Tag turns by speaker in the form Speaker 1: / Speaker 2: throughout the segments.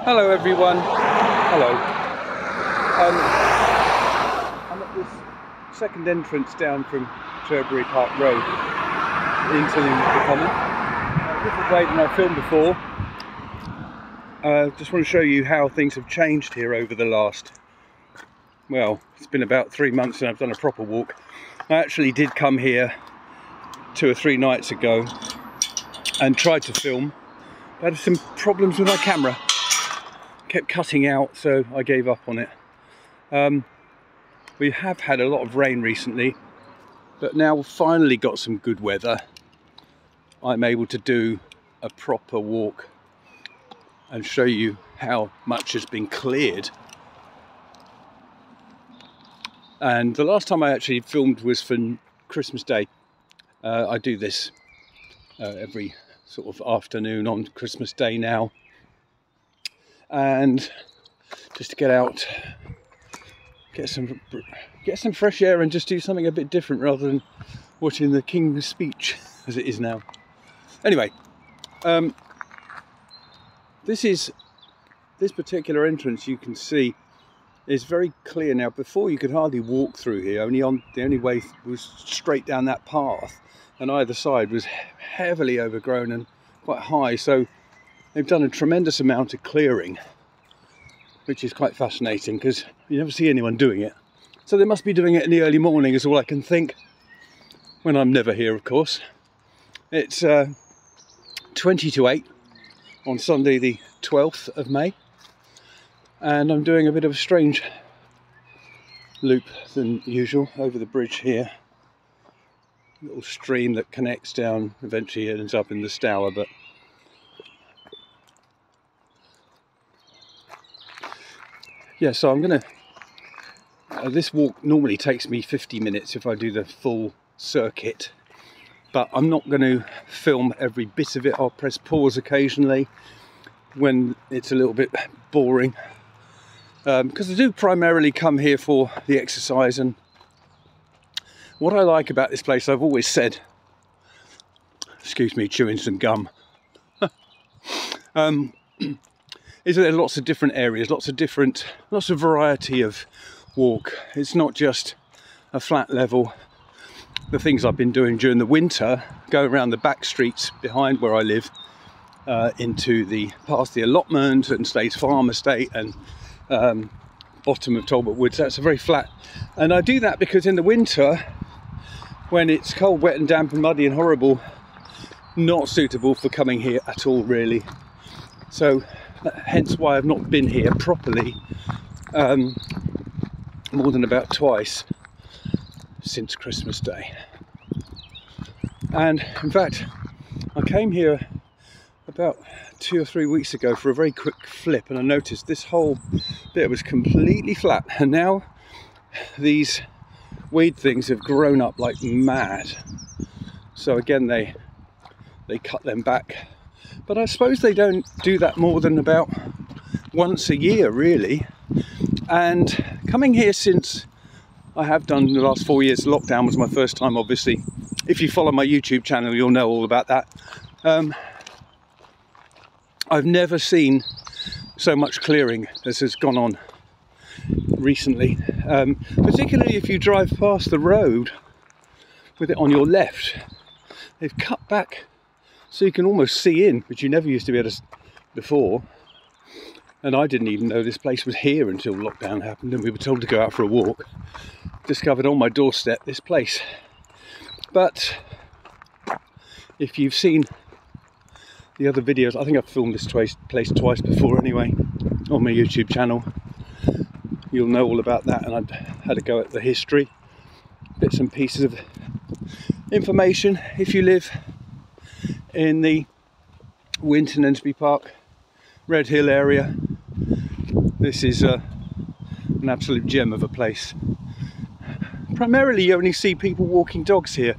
Speaker 1: Hello everyone. Hello. I'm at this second entrance down from Turbary Park Road into the common. A different way than I filmed before. Just want to show you how things have changed here over the last, well, it's been about 3 months and I've done a proper walk. I actually did come here 2 or 3 nights ago and tried to film. I had some problems with my camera. Kept cutting out, so I gave up on it. We have had a lot of rain recently, but now we've finally got some good weather. I'm able to do a proper walk and show you how much has been cleared. And the last time I actually filmed was for Christmas Day. I do this every sort of afternoon on Christmas Day now. And just to get out, get some fresh air and just do something a bit different rather than watching the King's Speech as it is now. Anyway, this particular entrance, you can see, is very clear now. Before you could hardly walk through here. The only way was straight down that path, and either side was heavily overgrown and quite high. So they've done a tremendous amount of clearing, which is quite fascinating because you never see anyone doing it. So they must be doing it in the early morning is all I can think, when I'm never here, of course. It's 20 to 8 on Sunday the 12th of May, and I'm doing a bit of a strange loop than usual over the bridge here. A little stream that connects down, eventually ends up in the Stour, but yeah, so I'm gonna, this walk normally takes me 50 minutes if I do the full circuit, but I'm not going to film every bit of it. I'll press pause occasionally when it's a little bit boring, because I do primarily come here for the exercise. And what I like about this place, I've always said, excuse me, chewing some gum, is that there are lots of different areas, lots of variety of walk. It's not just a flat level. The things I've been doing during the winter, go around the back streets behind where I live, past the allotment and Stays Farm Estate and bottom of Talbot Woods. That's a very flat, and I do that because in the winter, when it's cold, wet and damp and muddy and horrible, not suitable for coming here at all, really. So hence why I've not been here properly more than about twice since Christmas Day. And in fact, I came here about 2 or 3 weeks ago for a very quick flip, and I noticed this whole bit was completely flat, and now these weed things have grown up like mad. So again, they cut them back. But I suppose they don't do that more than about once a year, really. And coming here since I have done the last 4 years, lockdown was my first time, obviously. If you follow my YouTube channel, you'll know all about that. I've never seen so much clearing as has gone on recently. Particularly if you drive past the road with it on your left. They've cut back so you can almost see in, which you never used to be able to before. And I didn't even know this place was here until lockdown happened and we were told to go out for a walk. Discovered on my doorstep this place. But if you've seen the other videos, I think I've filmed this place twice before anyway on my YouTube channel. You'll know all about that, and I've had a go at the history, bits and pieces of information. If you live in the Winton Ensby Park, Red Hill area, this is an absolute gem of a place. Primarily you only see people walking dogs here,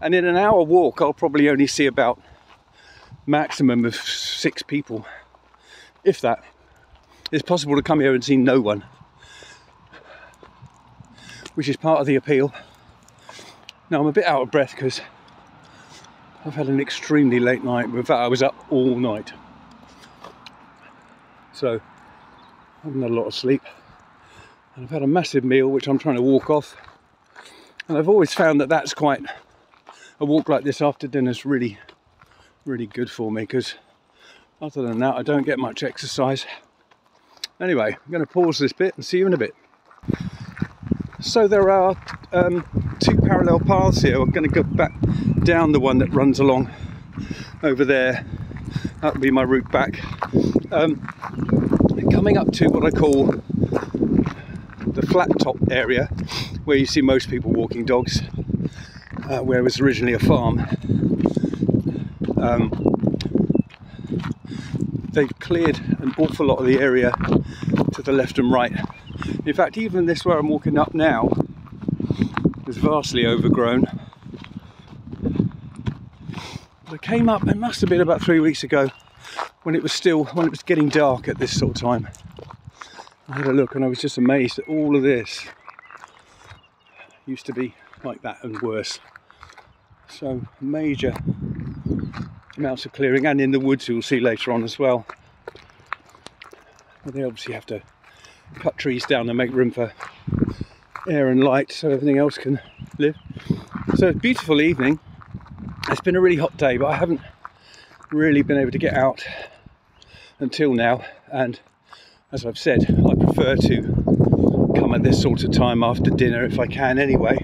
Speaker 1: and in an hour walk I'll probably only see about maximum of 6 people, if that. It's possible to come here and see no one, which is part of the appeal. Now I'm a bit out of breath because I've had an extremely late night. In fact, I was up all night. So haven't had a lot of sleep, and I've had a massive meal which I'm trying to walk off, and I've always found that that's quite, a walk like this after dinner is really good for me, because other than that I don't get much exercise. Anyway, I'm going to pause this bit and see you in a bit. So there are two parallel paths here. I'm going to go back down the one that runs along over there. That'll be my route back. Coming up to what I call the flat top area, where you see most people walking dogs, where it was originally a farm. They've cleared an awful lot of the area to the left and right. In fact, even this where I'm walking up now is vastly overgrown. I came up, it must have been about 3 weeks ago, when it was getting dark at this sort of time. I had a look and I was just amazed that all of this used to be like that and worse. So major amounts of clearing, and in the woods you'll see later on as well. But they obviously have to cut trees down and make room for air and light so everything else can live. So it's a beautiful evening. It's been a really hot day, but I haven't really been able to get out until now, and as I've said, I prefer to come at this sort of time after dinner if I can anyway.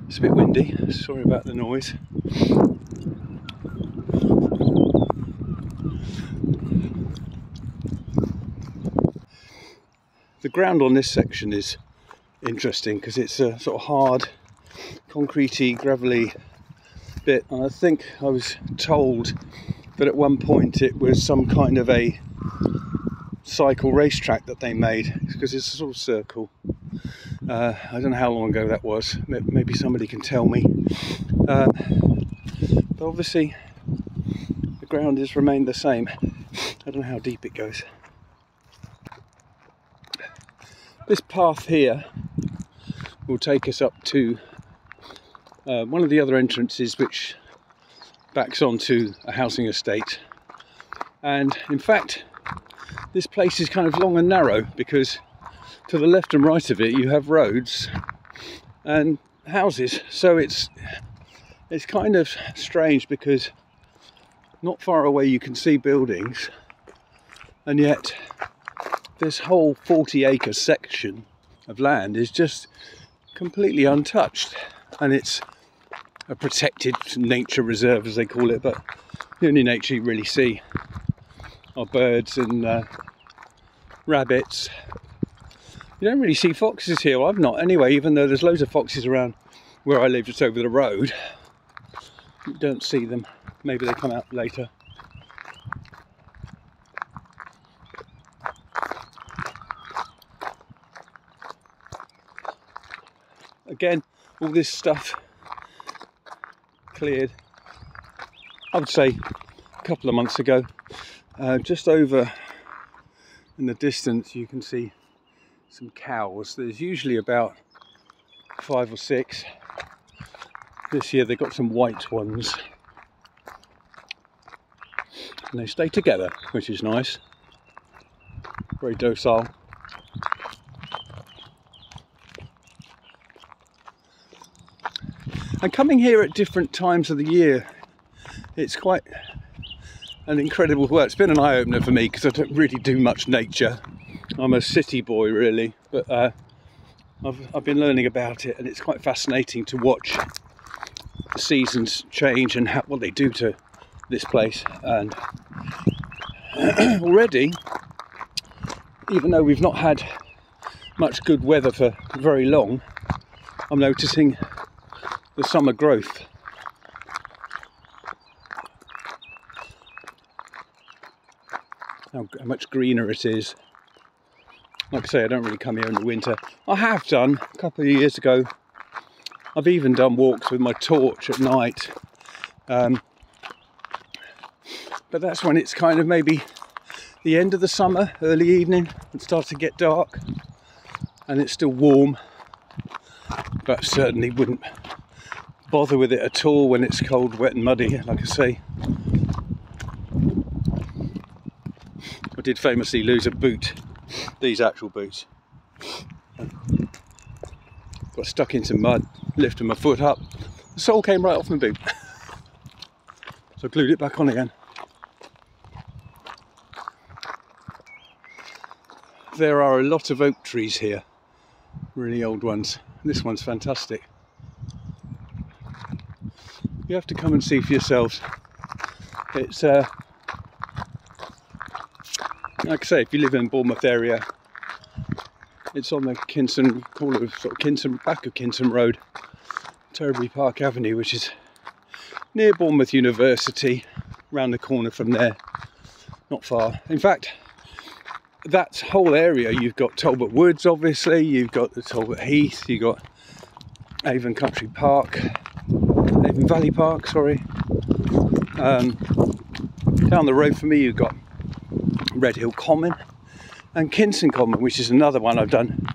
Speaker 1: It's a bit windy, sorry about the noise. The ground on this section is interesting because it's a sort of hard, concretey, gravelly bit, and I think I was told that at one point it was some kind of a cycle racetrack that they made, because it's a sort of circle. I don't know how long ago that was, maybe somebody can tell me. But obviously the ground has remained the same. I don't know how deep it goes. This path here will take us up to one of the other entrances, which backs onto a housing estate. And in fact, this place is kind of long and narrow, because to the left and right of it you have roads and houses. So it's kind of strange, because not far away you can see buildings, and yet this whole 40-acre section of land is just completely untouched, and it's a protected nature reserve, as they call it, but the only nature you really see are birds and rabbits. You don't really see foxes here. Well, I've not anyway, even though there's loads of foxes around where I live, just over the road. You don't see them. Maybe they come out later. Again, all this stuff cleared, I would say, a couple of months ago. Just over in the distance you can see some cows. There's usually about 5 or 6. This year they've got some white ones, and they stay together, which is nice. Very docile. And coming here at different times of the year, it's quite an incredible work. It's been an eye-opener for me, because I don't really do much nature. I'm a city boy really, but I've been learning about it, and it's quite fascinating to watch the seasons change and what they do to this place. And already, even though we've not had much good weather for very long, I'm noticing the summer growth. How much greener it is. Like I say, I don't really come here in the winter. I have done a couple of years ago. I've even done walks with my torch at night. But that's when it's kind of maybe the end of the summer, early evening, and starts to get dark, and it's still warm. But certainly wouldn't bother with it at all when it's cold, wet and muddy, like I say. I did famously lose a boot these actual boots. Got stuck into mud, lifted my foot up, the sole came right off my boot. So I glued it back on again. There are a lot of oak trees here, really old ones. This one's fantastic. You have to come and see for yourselves. It's like I say, if you live in Bournemouth area, it's on the Kinson, call it sort of Kinson, back of Kinson Road, Turbary Park Avenue, which is near Bournemouth University, round the corner from there, not far. In fact, that whole area, you've got Talbot Woods, obviously, you've got the Talbot Heath, you've got Avon Country Park, Avon Valley Park, sorry. Down the road from me, you've got Red Hill Common and Kinson Common, which is another one I've done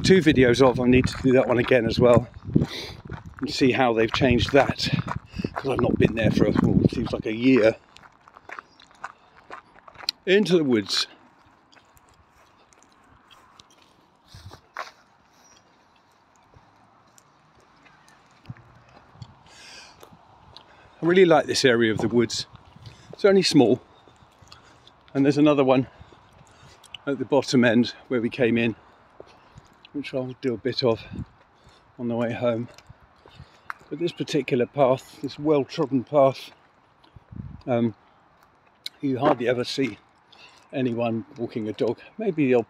Speaker 1: 2 videos of. I need to do that one again as well and see how they've changed that, because I've not been there for seems like a year. Into the woods. I really like this area of the woods. It's only small, and there's another one at the bottom end where we came in, which I'll do a bit of on the way home. But this particular path, this well-trodden path, you hardly ever see anyone walking a dog. Maybe now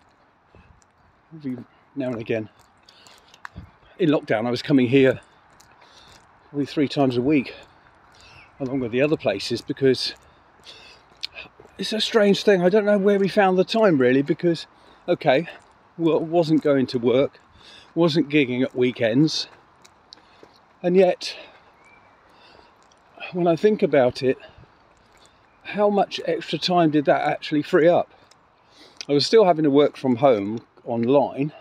Speaker 1: and again. In lockdown, I was coming here probably 3 times a week, along with the other places, because it's a strange thing. I don't know where we found the time, really, because, okay, well, wasn't going to work, wasn't gigging at weekends, and yet, when I think about it, how much extra time did that actually free up? I was still having to work from home online,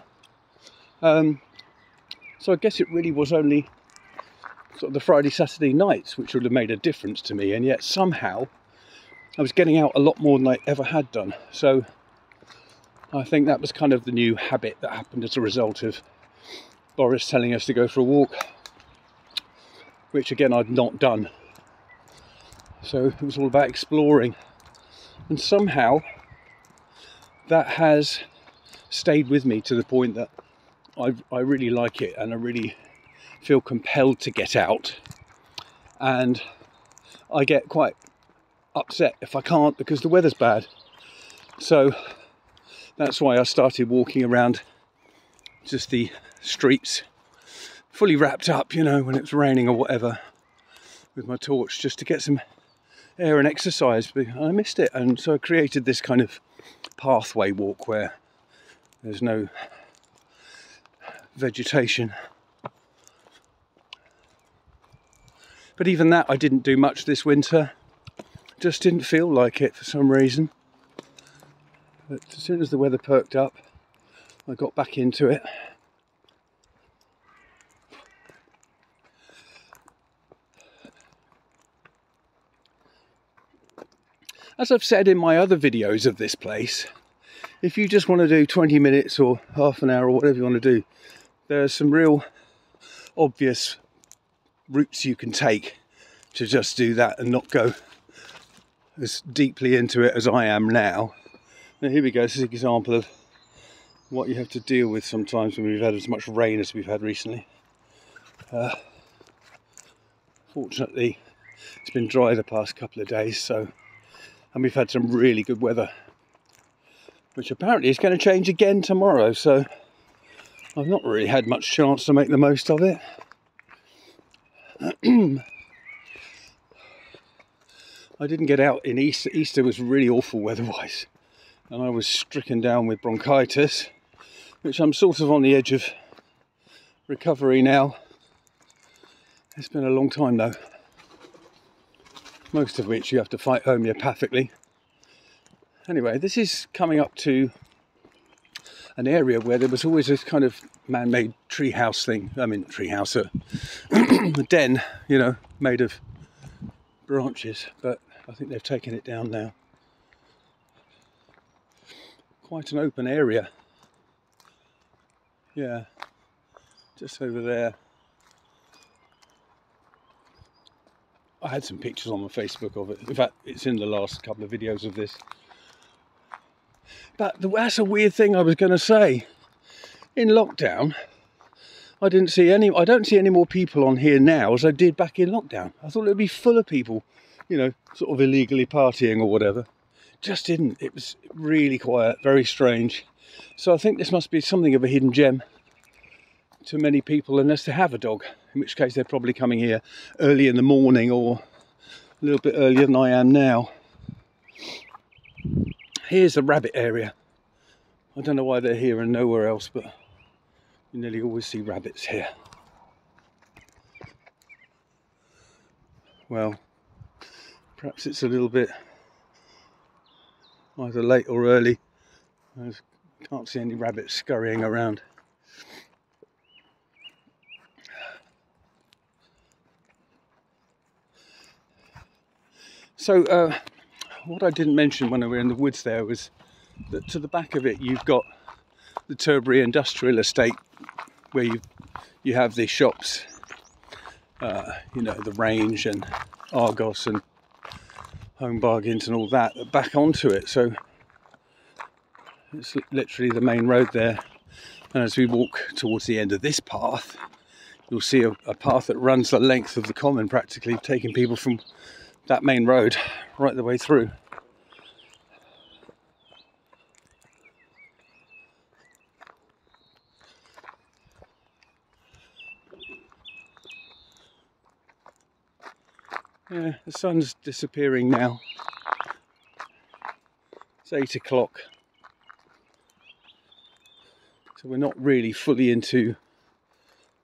Speaker 1: so I guess it really was only sort of the Friday, Saturday nights which would have made a difference to me, and yet somehow I was getting out a lot more than I ever had done. So I think that was kind of the new habit that happened as a result of Boris telling us to go for a walk, which again I'd not done. So it was all about exploring, and somehow that has stayed with me to the point that I really like it, and I really feel compelled to get out, and I get quite upset if I can't because the weather's bad. So that's why I started walking around just the streets fully wrapped up, you know, when it's raining or whatever, with my torch, just to get some air and exercise. But I missed it, and so I created this kind of pathway walk where there's no vegetation. But even that I didn't do much this winter. Just didn't feel like it for some reason. But as soon as the weather perked up, I got back into it. As I've said in my other videos of this place, if you just want to do 20 minutes or half an hour or whatever you want to do, there are some real obvious routes you can take to just do that and not go as deeply into it as I am now. Now here we go, this is an example of what you have to deal with sometimes when we've had as much rain as we've had recently. Fortunately it's been dry the past couple of days, and we've had some really good weather, which apparently is going to change again tomorrow, so I've not really had much chance to make the most of it. I didn't get out in Easter. Easter was really awful weather-wise, and I was stricken down with bronchitis, which I'm sort of on the edge of recovery now. It's been a long time though, most of which you have to fight homeopathically. Anyway, this is coming up to an area where there was always this kind of man-made treehouse thing. I mean, treehouse, a den, you know, made of branches, but I think they've taken it down now. Quite an open area. Yeah, just over there. I had some pictures on my Facebook of it. In fact, it's in the last couple of videos of this. But that's a weird thing I was going to say. In lockdown, I don't see any more people on here now as I did back in lockdown. I thought it would be full of people, you know, sort of illegally partying or whatever. Just didn't. It was really quiet, very strange. So I think this must be something of a hidden gem to many people, unless they have a dog, in which case they're probably coming here early in the morning or a little bit earlier than I am now. Here's the rabbit area. I don't know why they're here and nowhere else, but you nearly always see rabbits here. Well, perhaps it's a little bit either late or early. I can't see any rabbits scurrying around. So what I didn't mention when we were in the woods there was that to the back of it you've got the Turbary industrial estate, where you have the shops, you know, the Range and Argos and Home Bargains and all that back onto it. So it's literally the main road there. And as we walk towards the end of this path, you'll see a path that runs the length of the common, practically taking people from that main road right the way through. Yeah, the sun's disappearing now. It's 8 o'clock. So we're not really fully into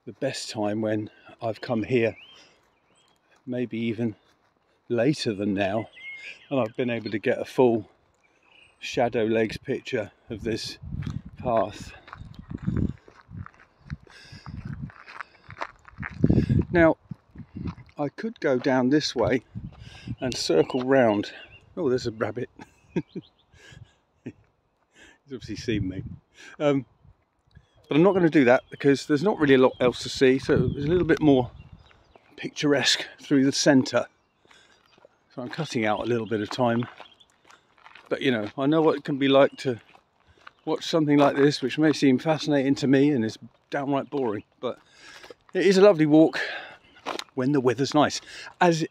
Speaker 1: the best time when I've come here. Maybe even later than now. And I've been able to get a full shadow legs picture of this path. Now, I could go down this way and circle round. Oh, there's a rabbit. He's obviously seen me. But I'm not going to do that because there's not really a lot else to see. So it's a little bit more picturesque through the centre. So I'm cutting out a little bit of time. But you know, I know what it can be like to watch something like this, which may seem fascinating to me and is downright boring. But it is a lovely walk when the weather's nice, as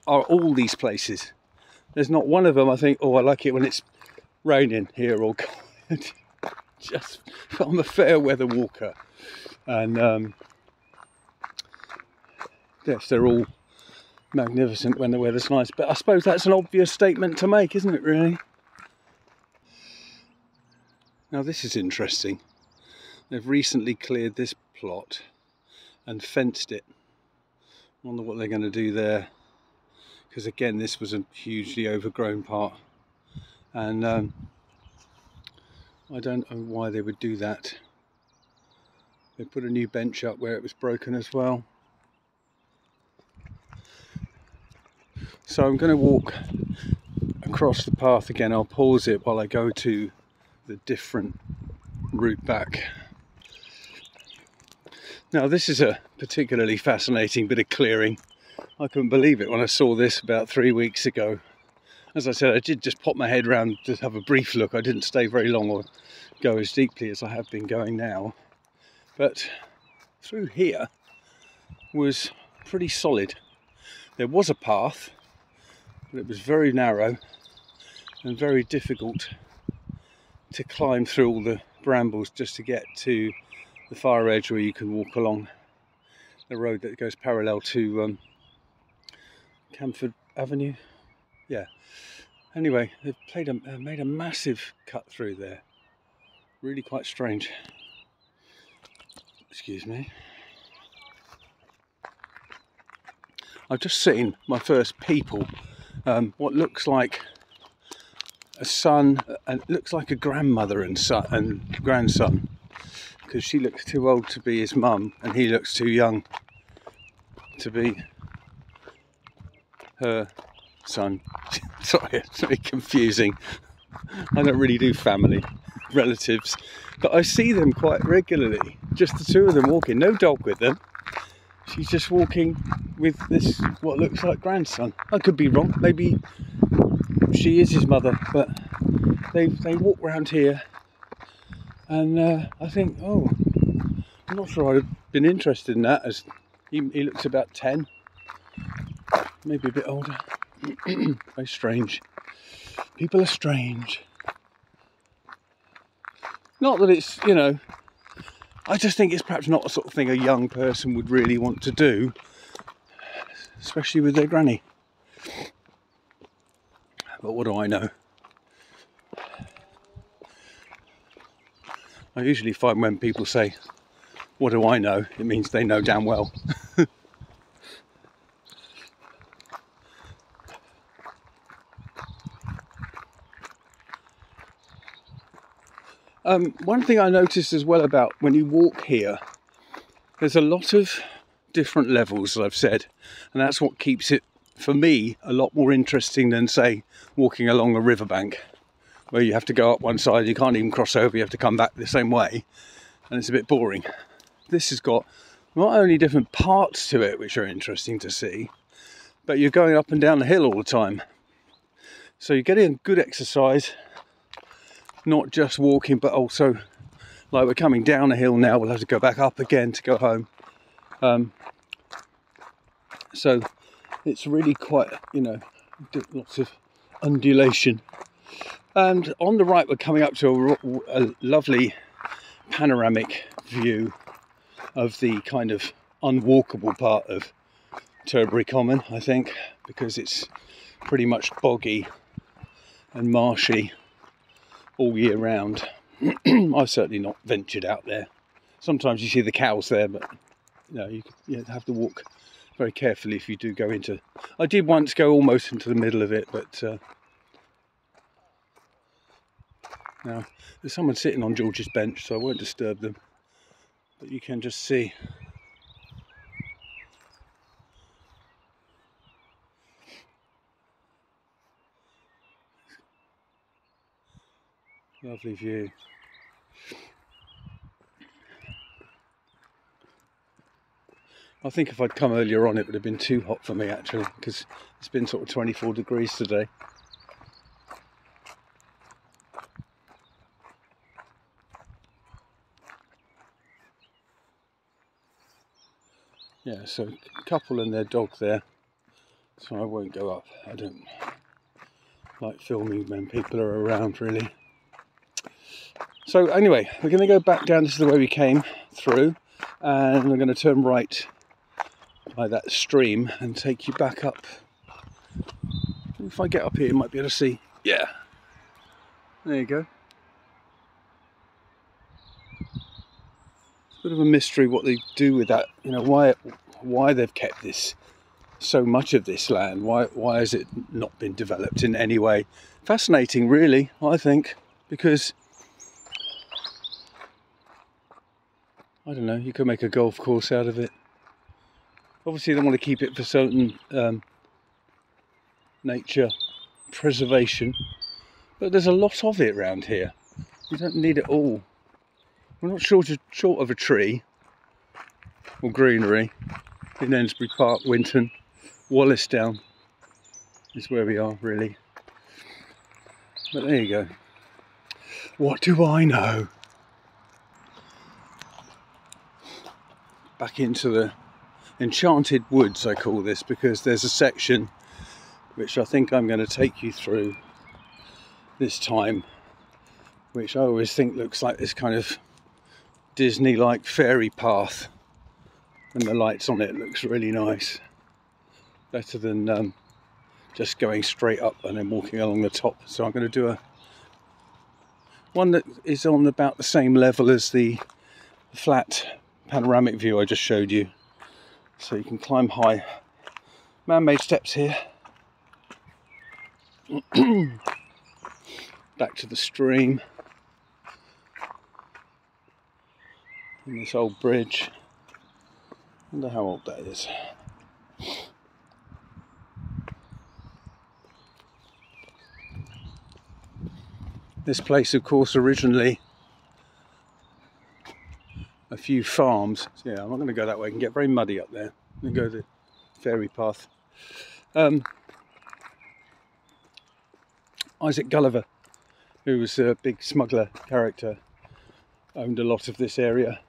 Speaker 1: are all these places. There's not one of them I think, oh, I like it when it's raining here or cold. Just, I'm a fair weather walker, and yes, they're all magnificent when the weather's nice. But I suppose that's an obvious statement to make, isn't it, really? Now this is interesting. They've recently cleared this plot and fenced it. I wonder what they're going to do there, because again this was a hugely overgrown part, and I don't know why they would do that. They put a new bench up where it was broken as well. So I'm going to walk across the path again. I'll pause it while I go to the different route back. Now this is a particularly fascinating bit of clearing. I couldn't believe it when I saw this about 3 weeks ago. As I said, I did just pop my head around to have a brief look. I didn't stay very long or go as deeply as I have been going now. But through here was pretty solid. There was a path, but it was very narrow and very difficult to climb through all the brambles just to get to the far edge where you can walk along the road that goes parallel to Camford Avenue. Yeah. Anyway, they've made a massive cut through there. Really quite strange. Excuse me. I've just seen my first people. What looks like a son, and looks like a grandmother and son and grandson, because she looks too old to be his mum and he looks too young to be her son. Sorry, it's very confusing. I don't really do family. relatives, but I see them quite regularly. Just the two of them walking, no dog with them. She's just walking with this, what looks like grandson. I could be wrong, maybe she is his mother, but they walk around here, and I think, oh, I'm not sure I'd have been interested in that, as he looks about 10, maybe a bit older. Very strange. People are strange. Not that it's, you know, I just think it's perhaps not the sort of thing a young person would really want to do, especially with their granny. But what do I know? I usually find when people say, what do I know? It means they know damn well. One thing I noticed as well about when you walk here, there's a lot of different levels, as I've said, and that's what keeps it, for me, a lot more interesting than, say, walking along a riverbank, where you have to go up one side, you can't even cross over, you have to come back the same way, and it's a bit boring. This has got not only different parts to it, which are interesting to see, but you're going up and down the hill all the time. So you're getting good exercise, not just walking, but also, like we're coming down a hill now, we'll have to go back up again to go home. So it's really quite, you know, lots of undulation. And on the right, we're coming up to a lovely panoramic view of the kind of unwalkable part of Turbary Common, I think, because it's pretty much boggy and marshy all year round. I've certainly not ventured out there. Sometimes you see the cows there, but you know, you have to walk very carefully if you do go into. I did once go almost into the middle of it, but now there's someone sitting on George's bench, so I won't disturb them. But you can just see. Lovely view. I think if I'd come earlier on, it would have been too hot for me actually, because it's been sort of 24 degrees today. Yeah, so a couple and their dog there, so I won't go up. I don't like filming when people are around really. So anyway, we're going to go back down. This is the way we came through, and we're going to turn right by that stream and take you back up. If I get up here, you might be able to see. Yeah, there you go. It's a bit of a mystery what they do with that. You know, why they've kept this, so much of this land. Why has it not been developed in any way? Fascinating, really, I think, because I don't know, you could make a golf course out of it. Obviously they want to keep it for certain nature preservation, but there's a lot of it around here. You don't need it all. We're not short of a tree or greenery in Ensbury Park, Winton. Wallisdown is where we are really. But there you go. What do I know? Back into the Enchanted Woods, I call this, because there's a section which I think I'm going to take you through this time, which I always think looks like this kind of Disney-like fairy path, and the lights on it looks really nice. Better than just going straight up and then walking along the top. So I'm going to do one that is on about the same level as the flat panoramic view I just showed you, so you can climb high. Man-made steps here. Back to the stream and this old bridge. I wonder how old that is. This place, of course, originally a few farms. So yeah, I'm not going to go that way. It can get very muddy up there. I'm going to go the fairy path. Isaac Gulliver, who was a big smuggler character, owned a lot of this area.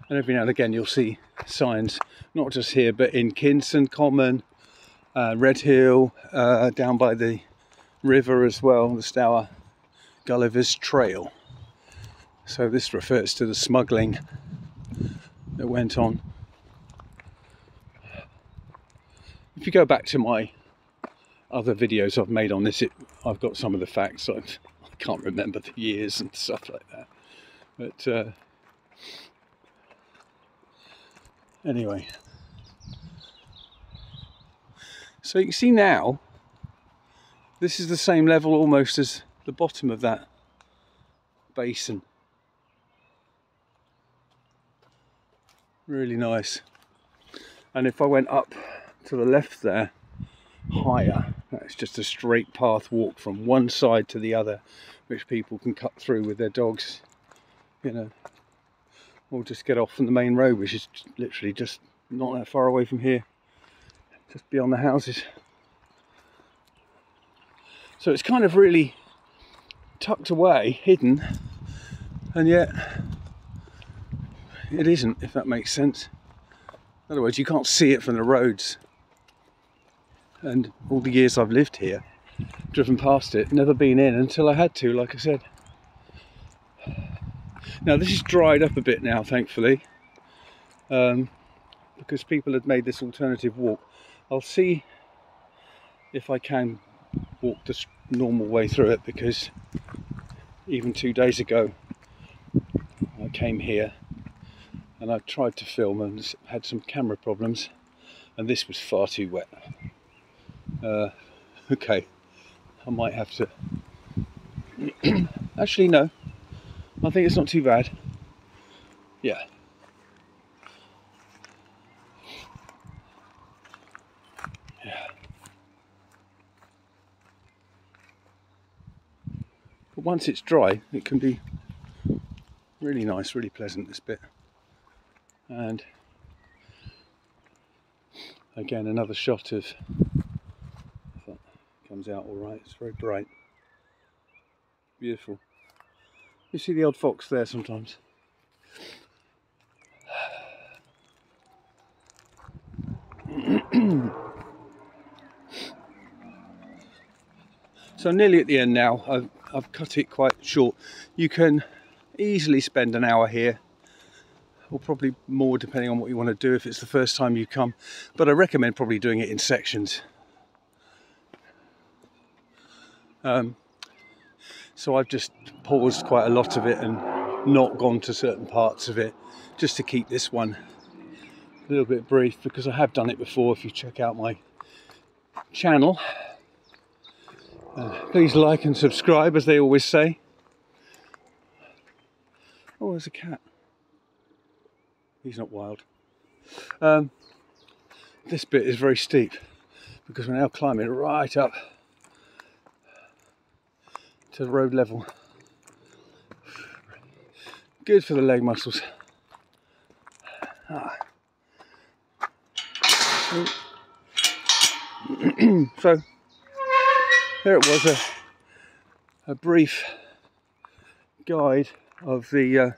Speaker 1: And every now and again you'll see signs, not just here, but in Kinston Common, Red Hill, down by the river as well, the Stour, Gulliver's Trail. So this refers to the smuggling that went on. If you go back to my other videos I've made on this, I've got some of the facts. I can't remember the years and stuff like that. But anyway, so you can see now, this is the same level almost as the bottom of that basin. Really nice. And if I went up to the left there, higher, that's just a straight path walk from one side to the other, which people can cut through with their dogs, you know, or just get off from the main road, which is literally just not that far away from here, just beyond the houses. So it's kind of really tucked away, hidden, and yet it isn't, if that makes sense. In other words, you can't see it from the roads. And all the years I've lived here, driven past it, never been in until I had to, like I said. Now this is dried up a bit now, thankfully, because people had made this alternative walk. I'll see if I can walk the normal way through it, because even 2 days ago I came here and I tried to film and had some camera problems, and this was far too wet. Okay, I might have to actually no, I think it's not too bad. Yeah, but once it's dry it can be really nice, really pleasant, this bit. And again, another shot of, if that comes out all right, it's very bright, beautiful. You see the odd fox there sometimes. So nearly at the end now. I've cut it quite short. You can easily spend an hour here, or probably more depending on what you want to do if it's the first time you come, but I recommend probably doing it in sections. So I've just paused quite a lot of it and not gone to certain parts of it, just to keep this one a little bit brief, because I have done it before. If you check out my channel, please like and subscribe, as they always say. Oh, there's a cat. He's not wild. This bit is very steep because we're now climbing right up to the road level. Good for the leg muscles. So there it was, a brief guide of the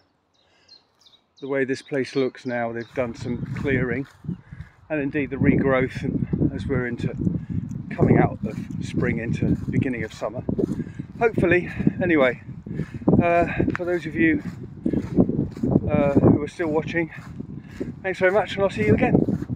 Speaker 1: way this place looks now. They've done some clearing, and indeed the regrowth as we're into coming out of spring into beginning of summer, hopefully. Anyway, for those of you who are still watching, thanks very much, and I'll see you again.